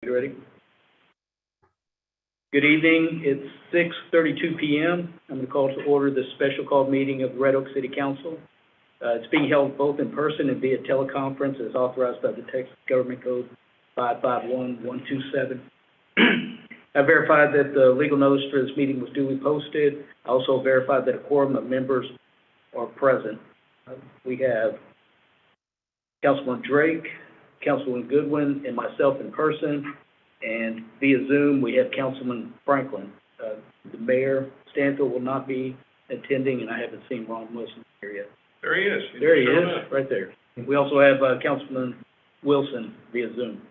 You ready? Good evening. It's 6:32 p.m. I'm going to call to order the special called meeting of the Red Oak City Council. It's being held both in person and via teleconference as authorized by the Texas Government Code 551127. I verified that the legal notice for this meeting was duly posted. I also verified that a quorum of members are present. We have Councilman Drake, Councilman Goodwin, and myself in person. And via Zoom, we have Councilman Franklin. The Mayor Stanfield will not be attending, and I haven't seen Ron Wilson here yet. There he is. There he is, right there. We also have Councilman Wilson via Zoom.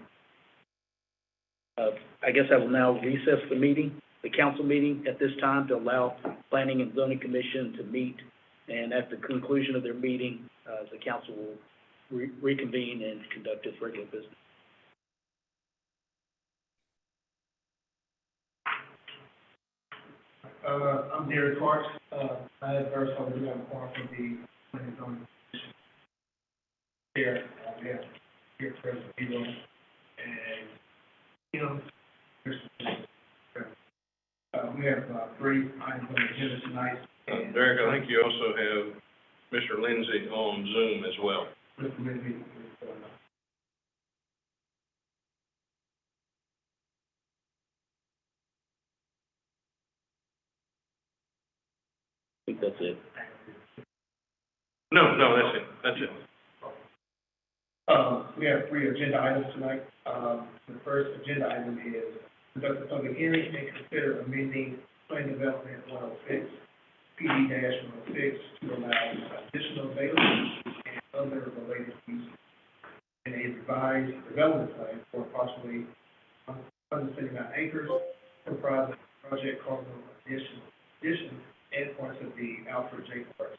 I guess I will now recess the meeting, the council meeting at this time to allow Planning and Zoning Commission to meet. And at the conclusion of their meeting, the council will reconvene and conduct its regular business. I'm Derek Clark. I have first of all, we have a quorum from the Planning and Zoning Commission. Here, we have here President Vito and we have 3 items on the agenda tonight. Derek, I think you also have Mr. Lindsay on Zoom as well. Mr. Lindsay is I think that's it. No, that's it. That's it. we have 3 agenda items tonight. The first agenda item is conduct a public hearing and consider amending Plan Development 106, PD-106 to allow additional available and other related uses in a revised development plan for approximately 179 acres comprising project cardinal addition and parts of the Alfred J. Clark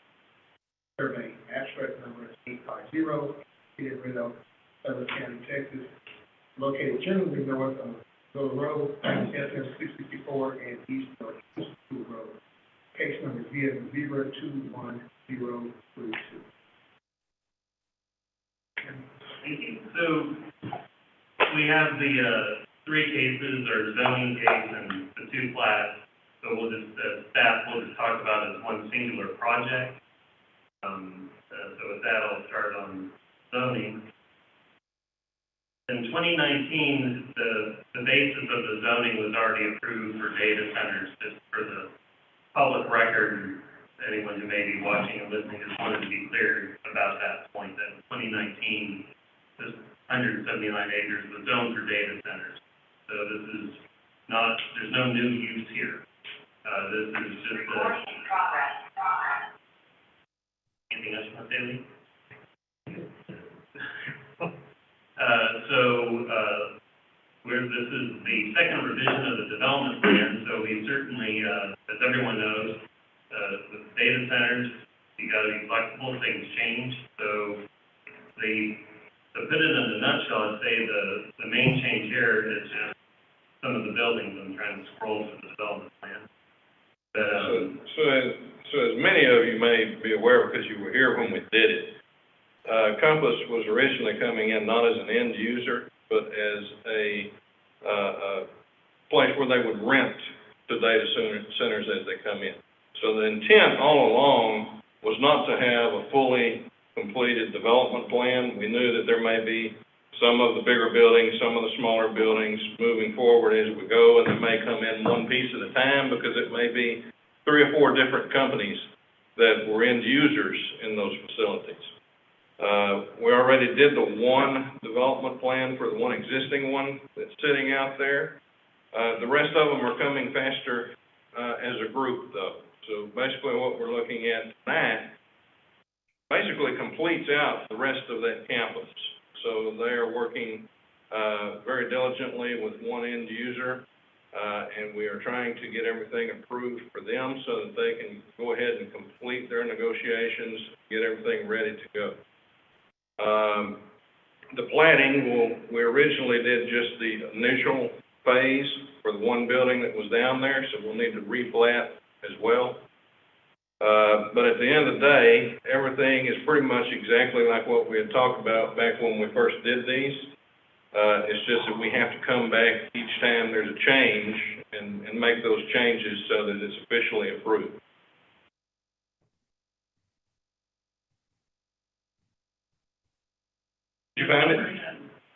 Survey, abstract number 850, located in Red Oak, Douglas County, Texas, located generally north of Little Road, SM 664, and east of School Road. Case number 021032. Thank you. So we have the 3 cases, or zoning case and the 2 plats. So we'll just, staff will just talk about it as one singular project. So with that, I'll start on zoning. In 2019, the basis of the zoning was already approved for data centers. Just for the public record, anyone who may be watching and listening, just wanted to be clear about that point, that in 2019, this 179 acres was zoned for data centers. So this is not, there's no new use here. This is just anything else you want to say, Lee? This is the second revision of the development plan, so we certainly, as everyone knows, with data centers, you got to be flexible, things change. So to put it in a nutshell, I'd say the main change here is just some of the buildings. I'm trying to scroll through the development plan. So as many of you may be aware, because you were here when we did it, Compass was originally coming in not as an end user, but as a place where they would rent to data centers as they come in. So the intent all along was not to have a fully completed development plan. We knew that there may be some of the bigger buildings, some of the smaller buildings moving forward as we go, and they may come in one piece at a time because it may be 3 or 4 different companies that were end users in those facilities. We already did the one development plan for the one existing one that's sitting out there. The rest of them are coming faster as a group, though. So basically what we're looking at tonight basically completes out the rest of that campus. So they are working very diligently with one end user, and we are trying to get everything approved for them so that they can go ahead and complete their negotiations, get everything ready to go. The planning, we originally did just the initial phase for the one building that was down there, so we'll need to replat as well. But at the end of the day, everything is pretty much exactly like what we had talked about back when we first did these. It's just that we have to come back each time there's a change and make those changes so that it's officially approved. Did you find it?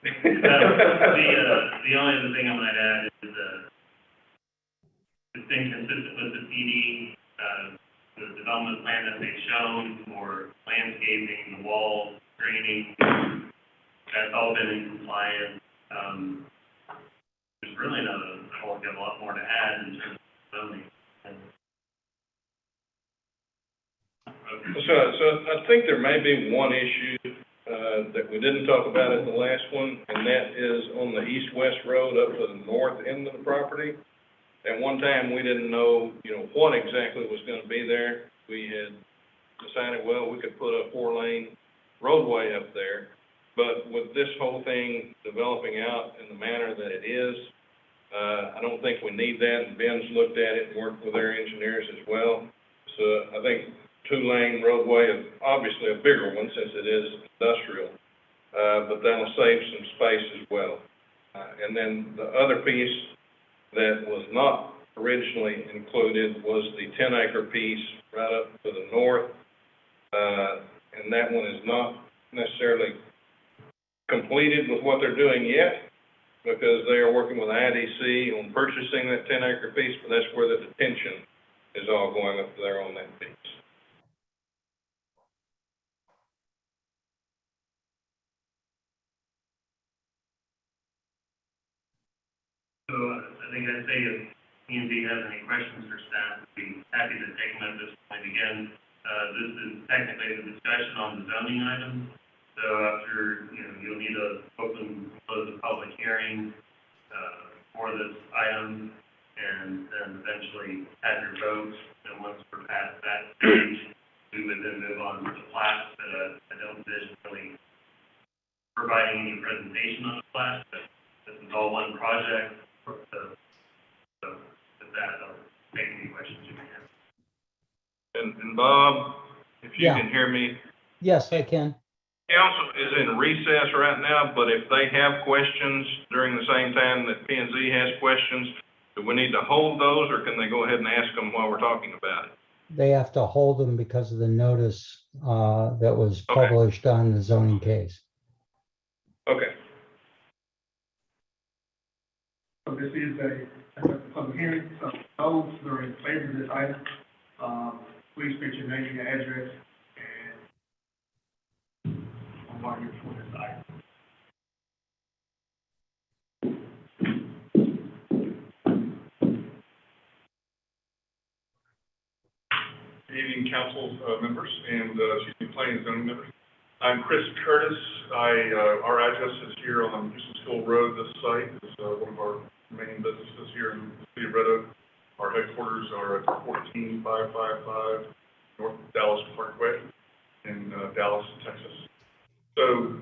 The only other thing I might add is, it's inconsistent with the PD, the development plan that they've shown for landscaping, the walls, screening, that's all been in compliance. There's really not a whole a lot more to add in terms of zoning. So I think there may be one issue that we didn't talk about in the last one, and that is on the east-west road up to the north end of the property. At one time, we didn't know, what exactly was going to be there. We had decided, well, we could put a 4-lane roadway up there. But with this whole thing developing out in the manner that it is, I don't think we need that. And Ben's looked at it and worked with their engineers as well. So I think 2-lane roadway is obviously a bigger one since it is industrial, but that'll save some space as well. And then the other piece that was not originally included was the 10-acre piece right up to the north, and that one is not necessarily completed with what they're doing yet, because they are working with IDC on purchasing that 10-acre piece, but that's where the detention is all going up there on that piece. So I think I'd say if P&Z has any questions for staff, we'd be happy to take them at this point. Again, this is technically the discussion on the zoning items. So after, you'll need to close the public hearing for this item, and then eventually have your votes. And once we're past that stage, we would then move on to the plats. But I don't envision really providing any presentation on the plats, but this is all one project. So with that, I'll take any questions you may have. And Bob, if you can hear me. Yes, I can. Council is in recess right now, but if they have questions during the same time that P&Z has questions, do we need to hold those, or can they go ahead and ask them while we're talking about it? They have to hold them because of the notice that was published on the zoning case. Okay. So this is a public hearing, so those that are in favor of this item, please state your name and your address, and why you're for this item. Good evening, council members and planning and zoning members. I'm Chris Curtis. Our address is here on Houston School Road. This site is one of our main businesses here in the city of Red Oak. Our headquarters are at 14555 North Dallas Parkway in Dallas, Texas. So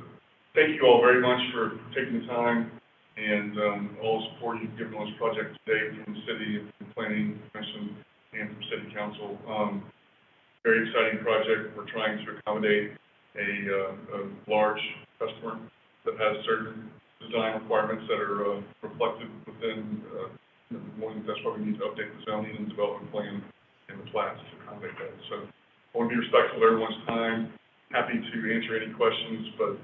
thank you all very much for taking the time and all the support you've given on this project today from the city, from planning commission, and from city council. Very exciting project. We're trying to accommodate a large customer that has certain design requirements that are reflected within one. That's why we need to update the zoning and development plan and the plats to accommodate that. So I want to be respectful of everyone's time. Happy to answer any questions, but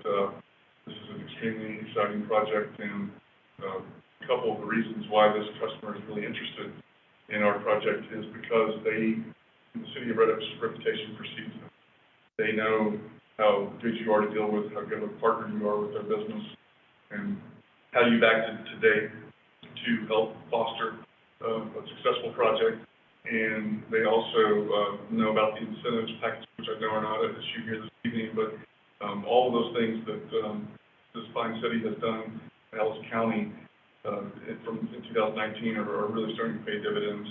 this is an extremely exciting project, and a couple of the reasons why this customer is really interested in our project is because the city of Red Oak's reputation precedes them. They know how good you are to deal with, how good of a partner you are with their business, and how you've acted today to help foster a successful project. And they also know about the incentives package, which I know are not an issue here this evening, but all of those things that this fine city has done in Ellis County in 2019 are really starting to pay dividends.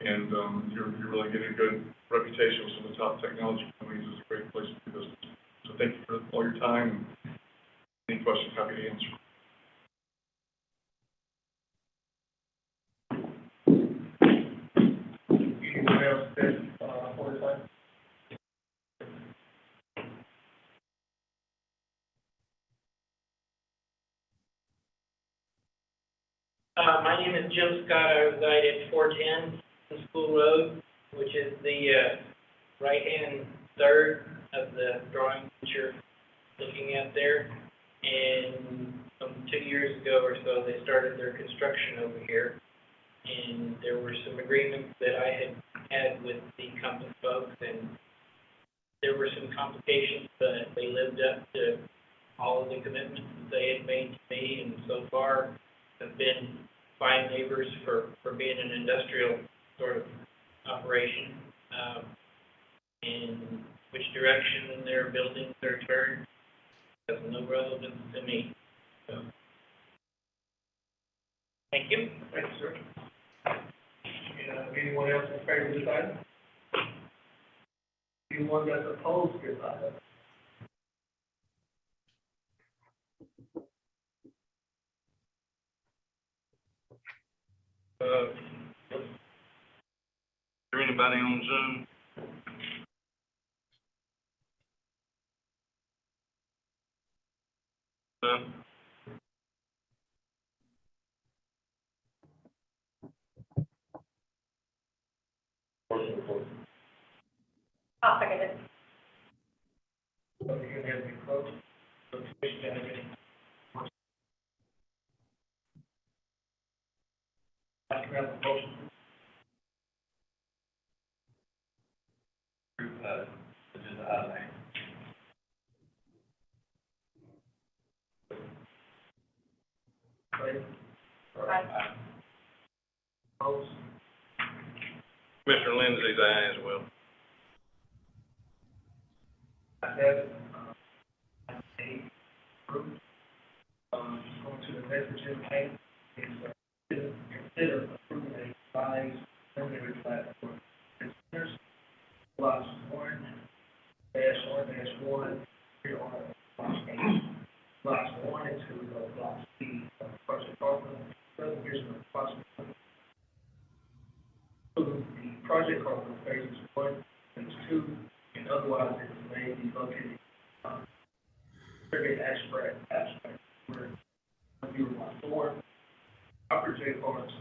And you're really getting a good reputation with some of the top technology companies. It's a great place to do business. So thank you for all your time. Any questions, happy to answer. Anyone else for this item? My name is Jim Scott. I reside at 410 School Road, which is the right-hand third of the drawing that you're looking at there. And 2 years ago or so, they started their construction over here. And there were some agreements that I had with the Compass folks, and there were some complications, but they lived up to all of the commitments that they had made to me, and so far have been fine neighbors for being an industrial sort of operation. And which direction their buildings are turned has no relevance to me. So, thank you. Thank you, sir. Anyone else in favor of this item? Anyone that's opposed to this item? Is there anybody on Zoom? No? I'll second it. Public hearing has been closed. So, Commissioner Kennedy. I can have a motion. Opposed? Commissioner Lindsay's aye as well. I have it, approved. Going to the next agenda item is consider approving a revised preliminary plat for containers, lots 1-1-1, 3 on block 8. Lots 1 and 2 of block C of project Carlton, subdivision of approximately. The project Carlton phases 1, phase 2, and otherwise it may be located survey abstract where 1-0-1-4, Upper J Parks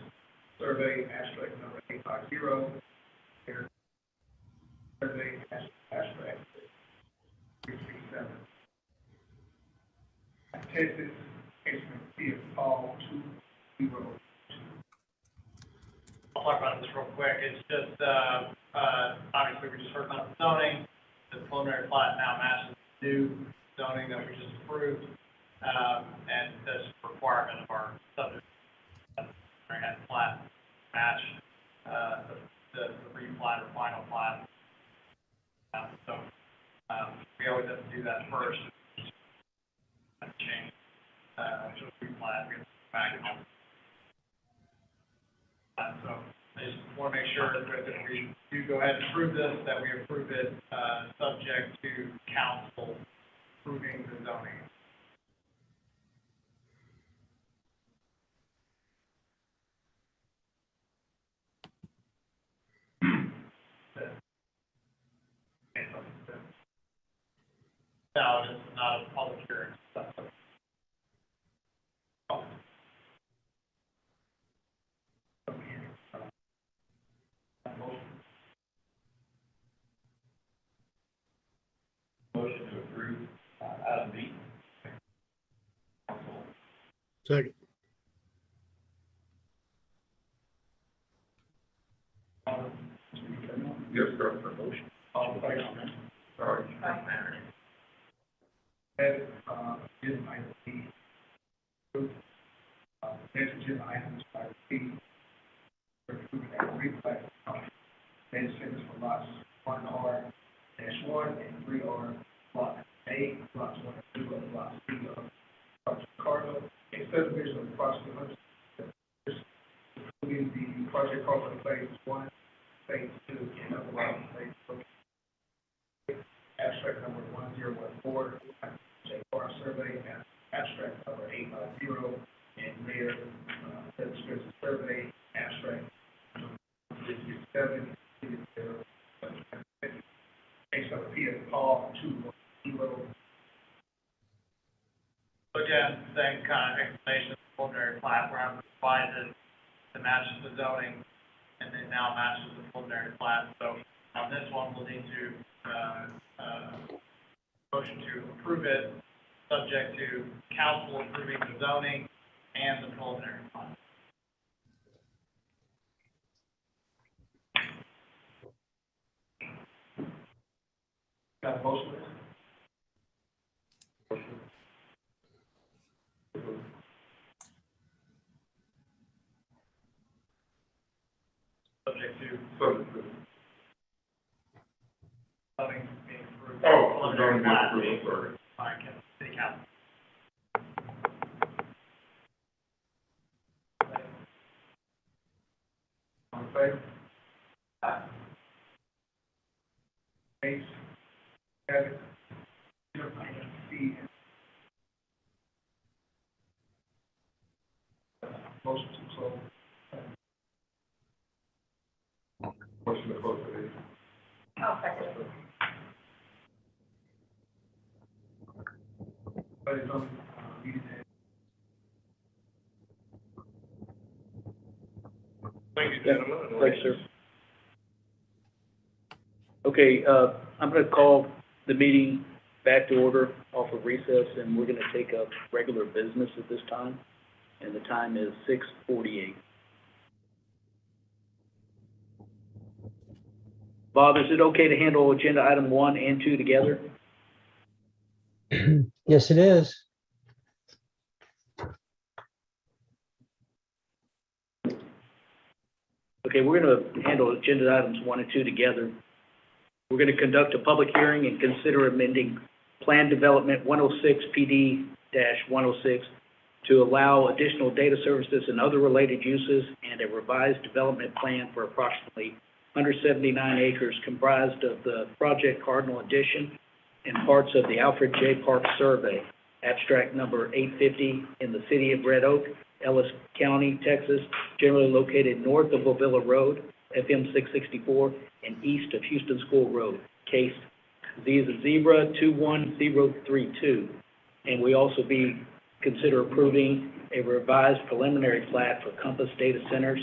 survey abstract number 850, here survey abstract 337. Texas, case number P of Paul 202. I'll talk about this real quick. It's just, obviously, we just heard about the zoning. The preliminary plat now matches the new zoning that we just approved. And this requirement of our subdivision, that plat match, the replat or final plat. We always have to do that first. Change, to the replat, we have to go back and all. So I just want to make sure that if we do go ahead and approve this, that we approve it, subject to council approving the zoning. No, this is not a public hearing. Motion to approve, item B. Second. Yes, sir, for motion. All in favor? Sorry. Agenda item B. Approved. Next agenda item is item C. Approving a replat of land centers for lots 1R-1 and 3R, block A, lots 1 and 2 of block C of project Cardinal, a subdivision of approximately 100, including the project Cardinal phase 1, phase 2, and otherwise phase 3. Abstract number 1014, J. Bar survey, abstract number 850, and Mayor, Description survey, abstract number 367, case number P of Paul 210. So again, same kind of explanation of the preliminary plat, where I'm revises to match the zoning, and it now matches the preliminary plat. So on this one, we'll need to, motion to approve it, subject to council approving the zoning and the preliminary plat. Got a motion? Subject to Subject to. zoning being approved. Oh, Preliminary zoning being plat approved, being sorry. by city council. All in favor? Aye. Ayes? Have it. C. Motion to close. Motion to close the meeting. I'll second it. But it's on, meeting. Thank you, Yeah, gentlemen. thanks, sir. Okay, I'm going to call the meeting back to order off of recess, and we're going to take up regular business at this time, and the time is 6:48. Bob, is it okay to handle agenda item 1 and 2 together? Yes, it is. Okay, we're going to handle agenda items 1 and 2 together. We're going to conduct a public hearing and consider amending Plan Development 106 PD-106 to allow additional data services and other related uses and a revised development plan for approximately 179 acres comprised of the Project Cardinal Addition and parts of the Alfred J. Park Survey, abstract number 850 in the city of Red Oak, Ellis County, Texas, generally located north of Ovilla Road, FM 664, and east of Houston School Road, case Z is a zebra 21032. And we also consider approving a revised preliminary plat for Compass Data Centers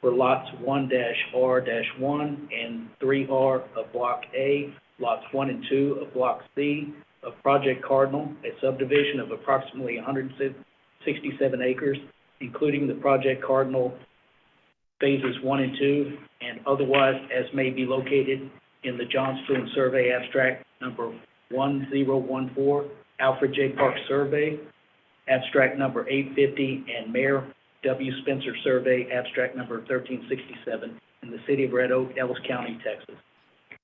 for lots 1-R-1 and 3R of Block A, lots 1 and 2 of Block C of Project Cardinal, a subdivision of approximately 167 acres, including the Project Cardinal phases 1 and 2, and otherwise as may be located in the Johnston Survey abstract number 1014, Alfred J. Park Survey, abstract number 850, and Mayor W. Spencer Survey, abstract number 1367, in the city of Red Oak, Ellis County, Texas,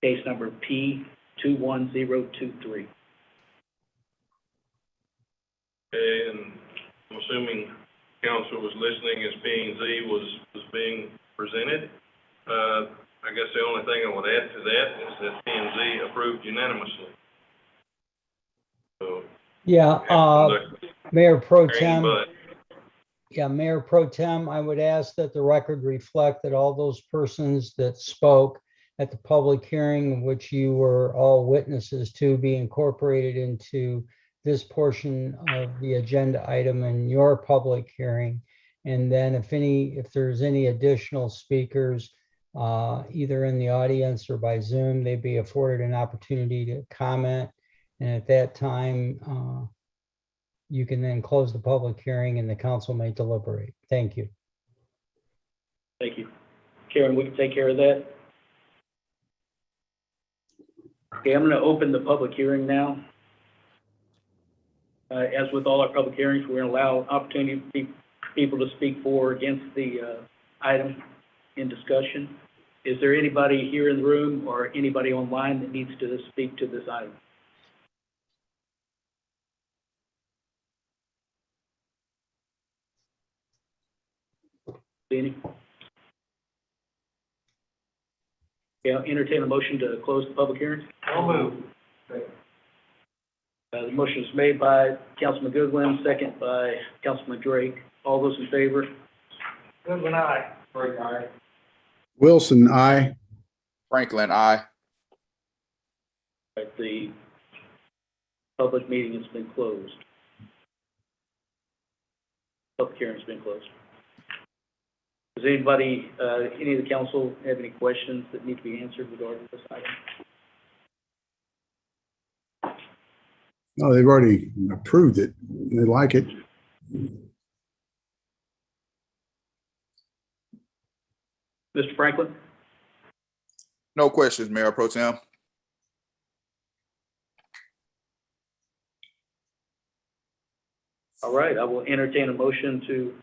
case number P21023. Okay, and I'm assuming council was listening as P and Z was being presented. I guess the only thing I would add to that is that P and Z approved unanimously. So, Yeah, Mayor Pro Tem. but Yeah, Mayor Pro Tem, I would ask that the record reflect that all those persons that spoke at the public hearing, which you were all witnesses to, be incorporated into this portion of the agenda item in your public hearing. And then if there's any additional speakers, either in the audience or by Zoom, they'd be afforded an opportunity to comment. And at that time, you can then close the public hearing and the council may deliberate. Thank you. Thank you. Karen, we can take care of that. Okay, I'm going to open the public hearing now. As with all our public hearings, we're going to allow opportunity for people to speak for or against the item in discussion. Is there anybody here in the room or anybody online that needs to speak to this item? Any? Yeah, entertain a motion to close the public hearing. I'll move. The motion is made by Councilman Goodwin, second by Councilman Drake. All those in favor? Goodwin, aye. Drake, aye. Wilson, aye. Franklin, aye. Right, the public meeting has been closed. Public hearing's been closed. Does anybody, any of the council have any questions that need to be answered regarding this item? No, they've already approved it. They like it. Mr. Franklin? No questions, Mayor Pro Tem. All right, I will entertain a motion to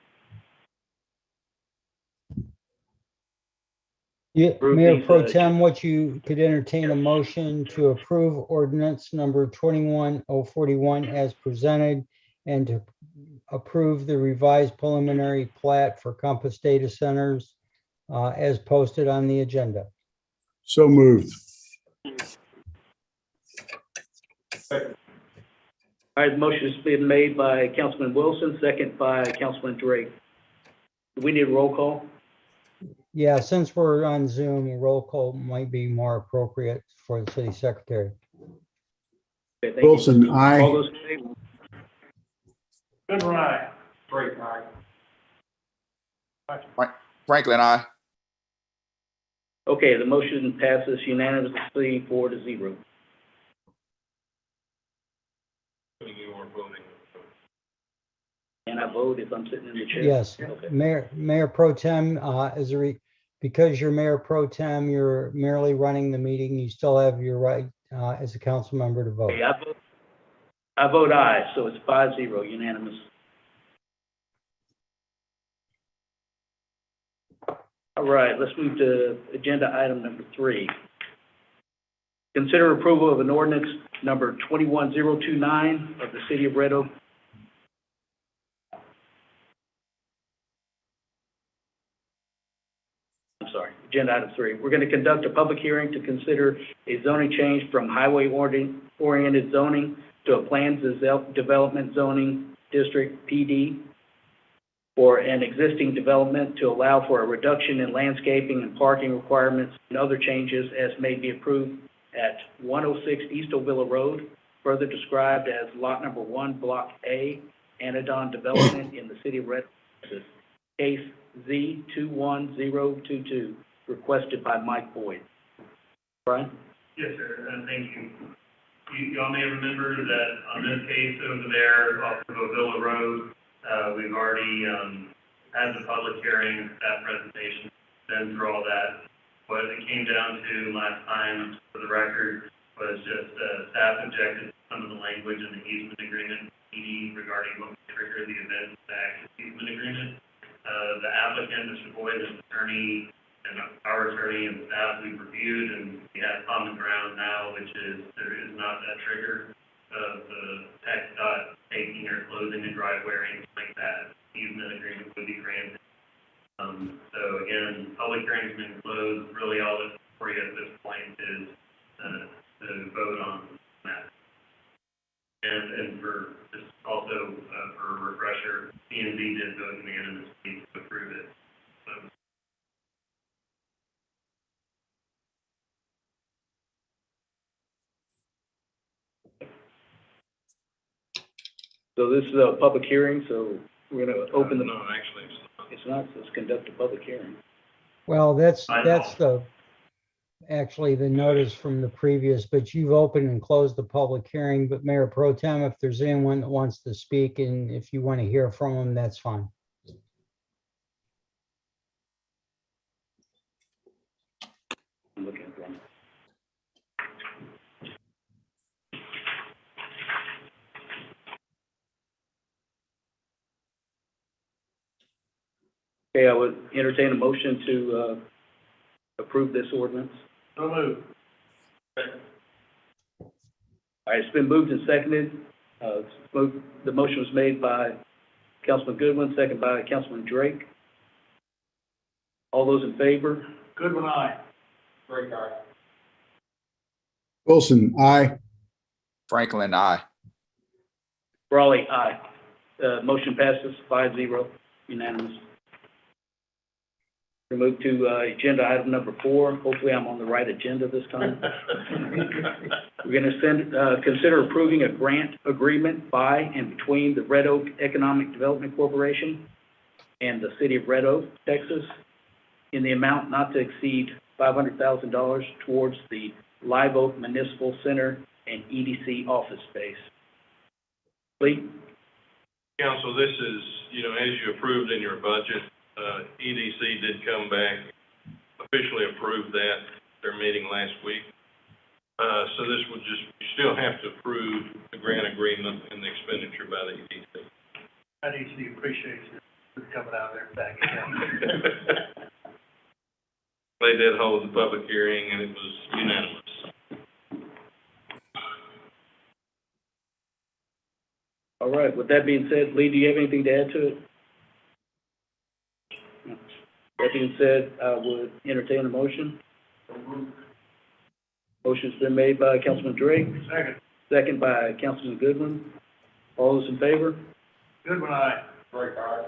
Yeah, Approve Mayor these, Pro Tem, what you could entertain a motion to approve ordinance number 21041 as presented and to approve the revised preliminary plat for Compass Data Centers as posted on the agenda. So moved. All right, the motion has been made by Councilman Wilson, second by Councilman Drake. Do we need a roll call? Yeah, since we're on Zoom, a roll call might be more appropriate for the city secretary. Okay, thank you. Wilson, aye. All those in favor? Goodwin, aye. Drake, aye. Franklin, I. Okay, the motion passes unanimously 4-0. You are voting. And I vote if I'm sitting in the chair? Yes, Okay. Mayor Pro Tem, because you're Mayor Pro Tem, you're merely running the meeting. You still have your right as a council member to vote. Okay, I vote aye, so it's 5-0, unanimous. All right, let's move to agenda item number 3. Consider approval of an ordinance number 21029 of the City of Red Oak. I'm sorry, agenda item 3. We're going to conduct a public hearing to consider a zoning change from highway-oriented zoning to a planned development zoning district, PD, for an existing development to allow for a reduction in landscaping and parking requirements and other changes as may be approved at 106 East Ovilla Road, further described as Lot Number 1, Block A, Anadon Development in the City of Red Oak, case Z21022, requested by Mike Boyd. Brian? Yes, sir, and thank you. Y'all may remember that on this case over there off of Ovilla Road, we've already had the public hearing, staff presentation, been through all that. What it came down to last time, for the record, was just staff objected to some of the language in the easement agreement, regarding what would trigger the event of the active easement agreement. The applicant, Mr. Boyd, his attorney, and our attorney and staff, we've reviewed, and we have common ground now, which is there is not that trigger of the text dot taking or closing a driveway or anything like that. Easement agreement would be granted. So again, public hearing's been closed. Really all that's for you at this point is to vote on that. And for just also for a refresher, P&Z did vote unanimously to approve it. So this is a public hearing, so we're going to open the... No, actually, it's not. It's not, so let's conduct a public hearing. Well, that's actually the notice from the previous, but you've opened and closed the public hearing. But Mayor Pro Tem, if there's anyone that wants to speak and if you want to hear from them, that's fine. I'm looking at one. Okay, I would entertain a motion to approve this ordinance. So moved. All right, it's been moved and seconded. The motion was made by Councilman Goodwin, second by Councilman Drake. All those in favor? Goodwin, aye. Drake, aye. Wilson, aye. Franklin, I. Brawley, aye. Motion passes 5-0, unanimous. We move to agenda item number 4. Hopefully I'm on the right agenda this time. We're going to consider approving a grant agreement by and between the Red Oak Economic Development Corporation and the City of Red Oak, Texas, in the amount not to exceed $500,000 towards the Live Oak Municipal Center and EDC office space. Lee? Council, this is, as you approved in your budget, EDC did come back, officially approved that, their meeting last week. So this would you still have to approve the grant agreement and the expenditure by the EDC. EDC appreciates you for coming out there and backing down. They did hold the public hearing and it was unanimous. All right, with that being said, Lee, do you have anything to add to it? No. That being said, I would entertain a motion. Motion's been made by Councilman Drake. Second. Second by Councilman Goodwin. All those in favor? Goodwin, aye. Drake, aye.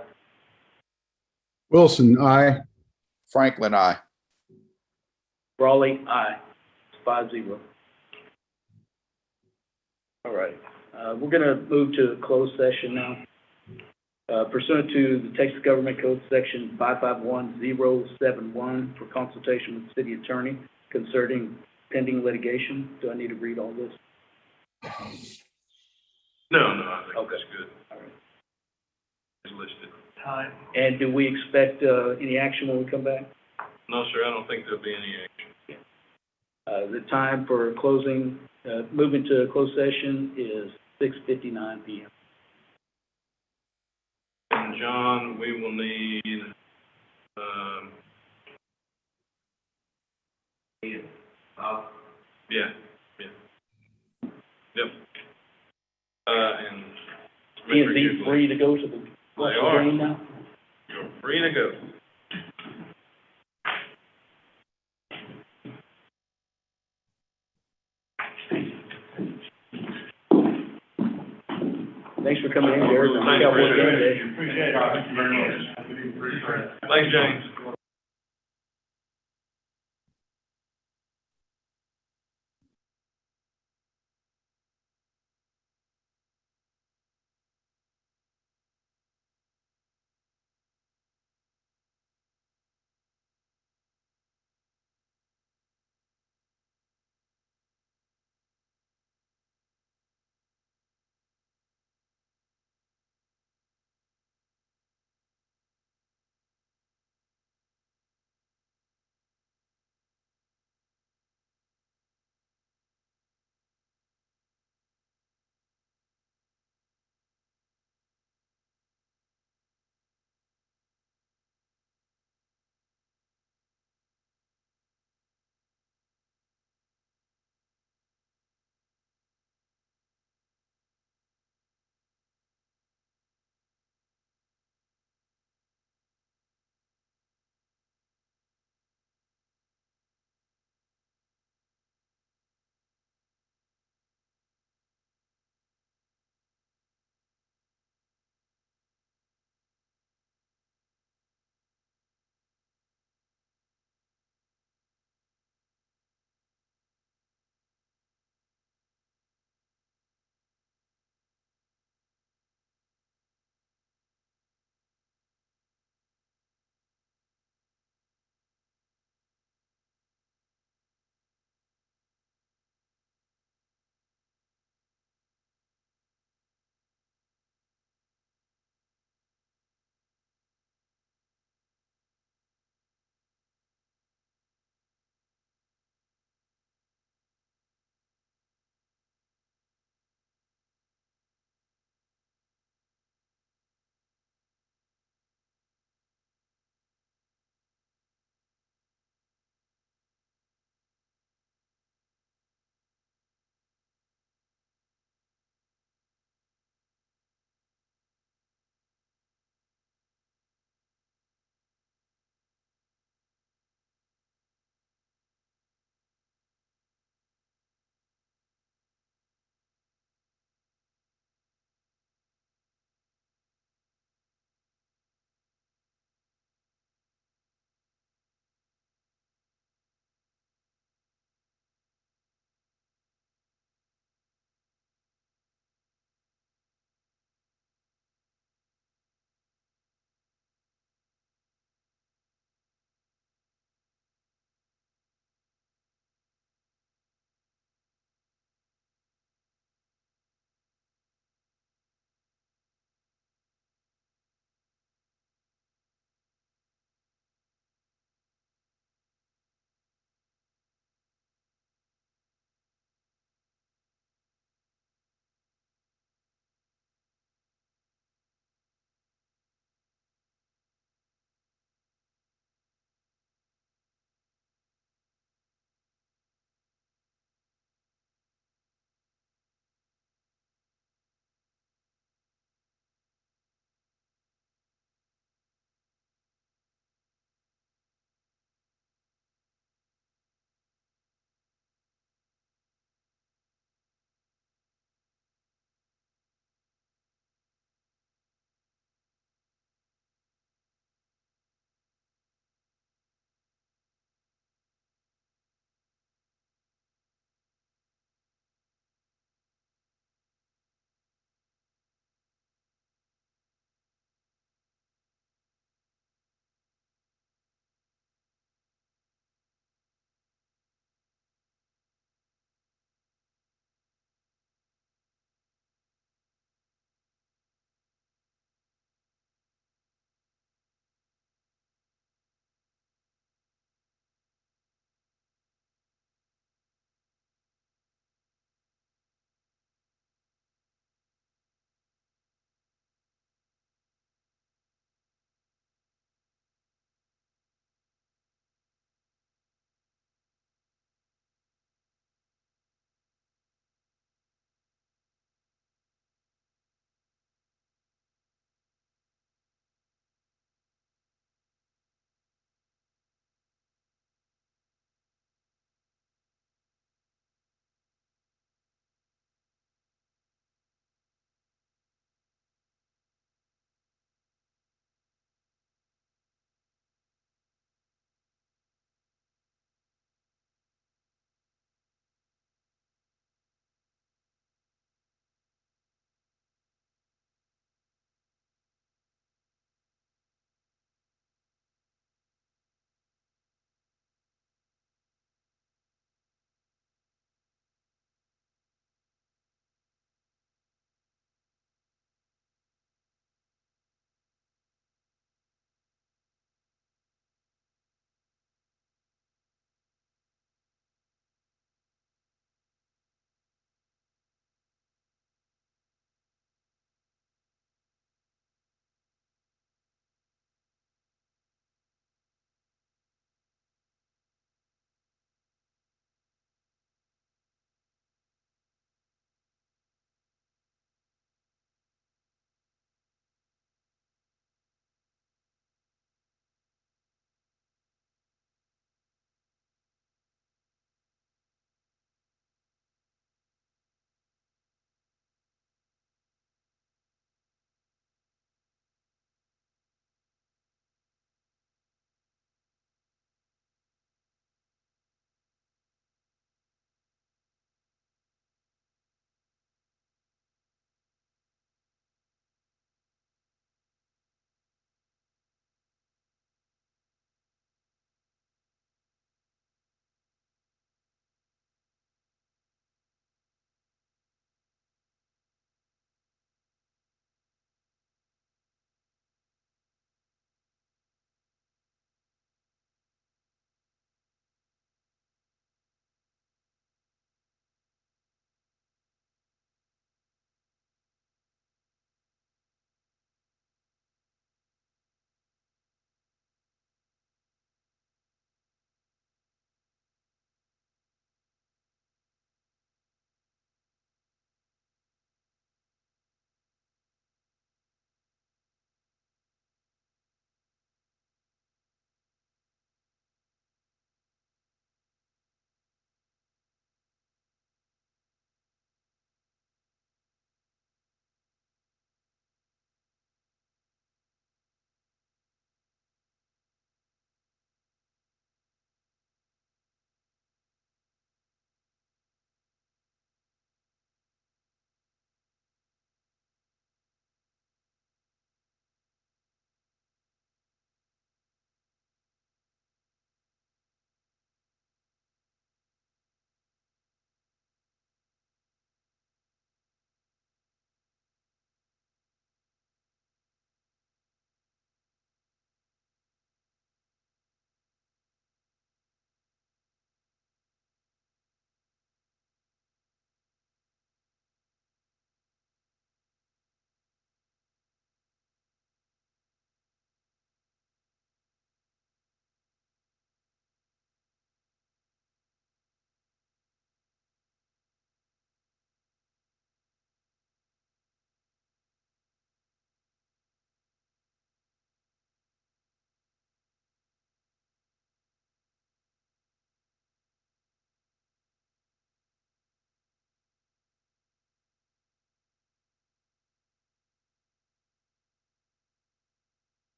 Wilson, aye. Franklin, I. Brawley, aye. 5-0. All right, we're gonna move to closed session now. Pursuant to the Texas Government Code Section 551071 for consultation with the city attorney concerning pending litigation. Do I need to read all this? No, I think Okay. that's good. All right. It's listed. Time. And do we expect any action when we come back? No, sir, I don't think there'll be any action. The time for closing, moving to closed session is 6:59 p.m. And John, we will need, yeah. Yep. And. Mr. Is Hughley, free to go to the They are. game now? You're free to go. Thanks for coming in, Derek. Thank you, Richard. Appreciate it. Thank you very much. Thanks, James.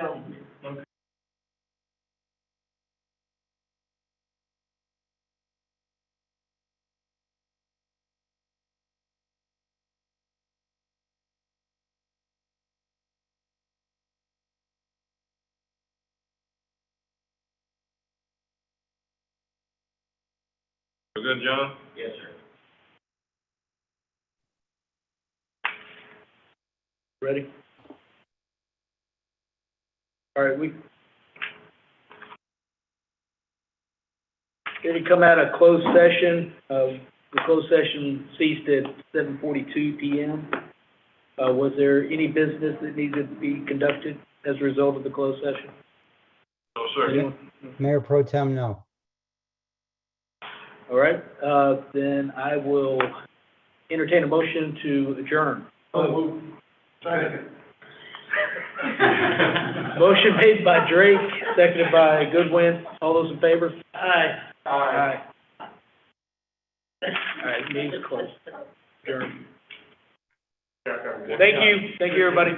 We're good, John? Yes, sir. Ready? All right, we ready to come out of closed session. The closed session ceased at 7:42 PM. Was there any business that needed to be conducted as a result of the closed session? No, sir. Yeah. Mayor Pro Tem, no. All right, then I will entertain a motion to adjourn. Second. Motion made by Drake, seconded by Goodwin. All those in favor? Aye. Aye. All right, meeting's closed. Adjourn. Thank you, everybody.